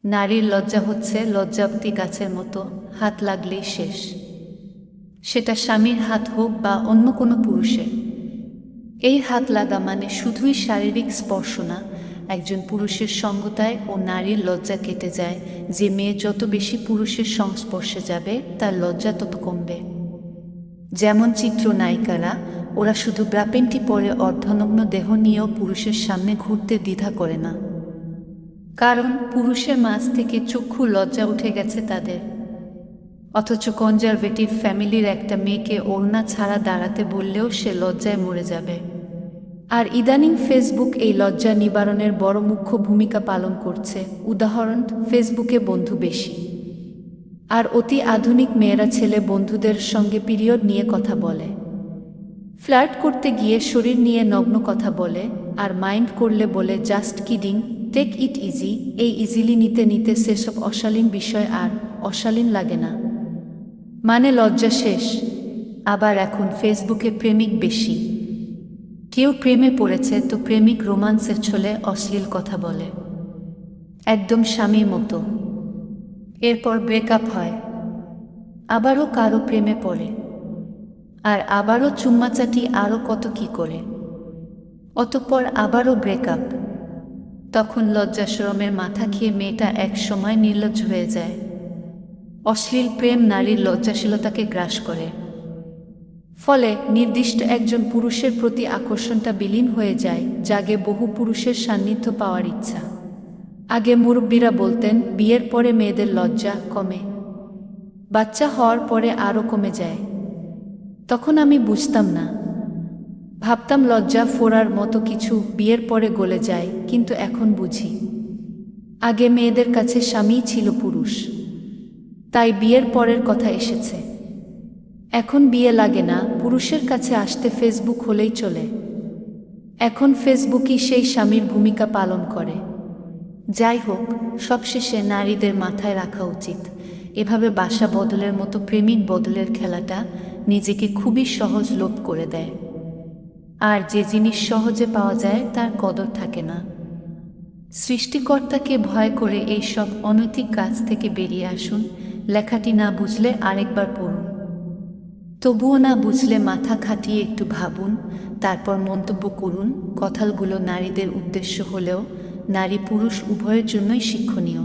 নারীর লজ্জা হচ্ছে লজ্জাবতী গাছের মতো, হাত লাগলেই শেষ। সেটা স্বামীর হাত হোক বা অন্য কোনো পুরুষের। এই হাত লাগা মানে শুধুই শারীরিক স্পর্শ না, একজন পুরুষের সঙ্গতায় ও নারীর লজ্জা কেটে যায়। যে মেয়ে যত বেশি পুরুষের সংস্পর্শে যাবে তার লজ্জা তত কমবে। যেমন চিত্রনায়িকারা, ওরা শুধু ব্রাপেন্টি পরে অর্ধনগ্ন দেহ নিয়েও পুরুষের সামনে ঘুরতে দ্বিধা করে না, কারণ পুরুষের মাঝ থেকে চক্ষু লজ্জা উঠে গেছে তাদের। অথচ কনজারভেটিভ ফ্যামিলির একটা মেয়েকে ওড়না ছাড়া দাঁড়াতে বললেও সে লজ্জায় মরে যাবে। আর ইদানিং ফেসবুক এই লজ্জা নিবারণের বড় মুখ্য ভূমিকা পালন করছে। উদাহরণ, ফেসবুকে বন্ধু বেশি, আর অতি আধুনিক মেয়েরা ছেলে বন্ধুদের সঙ্গে পিরিয়ড নিয়ে কথা বলে, ফ্লার্ট করতে গিয়ে শরীর নিয়ে নগ্ন কথা বলে, আর মাইন্ড করলে বলে just kidding, take it easy. এই ইজিলি নিতে নিতে সেসব অশালীন বিষয় আর অশালীন লাগে না, মানে লজ্জা শেষ। আবার এখন ফেসবুকে প্রেমিক বেশি। কেউ প্রেমে পড়েছে তো প্রেমিক রোমান্সের ছলে অশ্লীল কথা বলে, একদম স্বামীর মতো। এরপর ব্রেকআপ হয়, আবারও কারো প্রেমে পড়ে, আর আবারও চুম্মাচাটি, আরও কত কি করে। অতঃপর আবারও ব্রেকআপ। তখন লজ্জাশরমের মাথা খেয়ে মেয়েটা এক সময় নির্লজ্জ হয়ে যায়। অশ্লীল প্রেম নারীর লজ্জাশীলতাকে গ্রাস করে, ফলে নির্দিষ্ট একজন পুরুষের প্রতি আকর্ষণটা বিলীন হয়ে যায়, জাগে বহু পুরুষের সান্নিধ্য পাওয়ার ইচ্ছা। আগে মুরব্বীরা বলতেন বিয়ের পরে মেয়েদের লজ্জা কমে, বাচ্চা হওয়ার পরে আরও কমে যায়। তখন আমি বুঝতাম না, ভাবতাম লজ্জা ফোড়ার মতো কিছু বিয়ের পরে গলে যায়, কিন্তু এখন বুঝি আগে মেয়েদের কাছে স্বামীই ছিল পুরুষ, তাই বিয়ের পরের কথা এসেছে। এখন বিয়ে লাগে না পুরুষের কাছে আসতে, ফেসবুক হলেই চলে। এখন ফেসবুকই সেই স্বামীর ভূমিকা পালন করে। যাই হোক, সবশেষে নারীদের মাথায় রাখা উচিত, এভাবে বাসা বদলের মতো প্রেমিক বদলের খেলাটা নিজেকে খুবই সহজলভ্য করে দেয়। আর যে জিনিস সহজে পাওয়া যায় তার কদর থাকে না। সৃষ্টিকর্তাকে ভয় করে এই সব অনৈতিক কাজ থেকে বেরিয়ে আসুন। লেখাটি না বুঝলে আরেকবার পড়ুন, তবুও না বুঝলে মাথা খাটিয়ে একটু ভাবুন, তারপর মন্তব্য করুন। কথাগুলো নারীদের উদ্দেশ্য হলেও নারী পুরুষ উভয়ের জন্যই শিক্ষণীয়।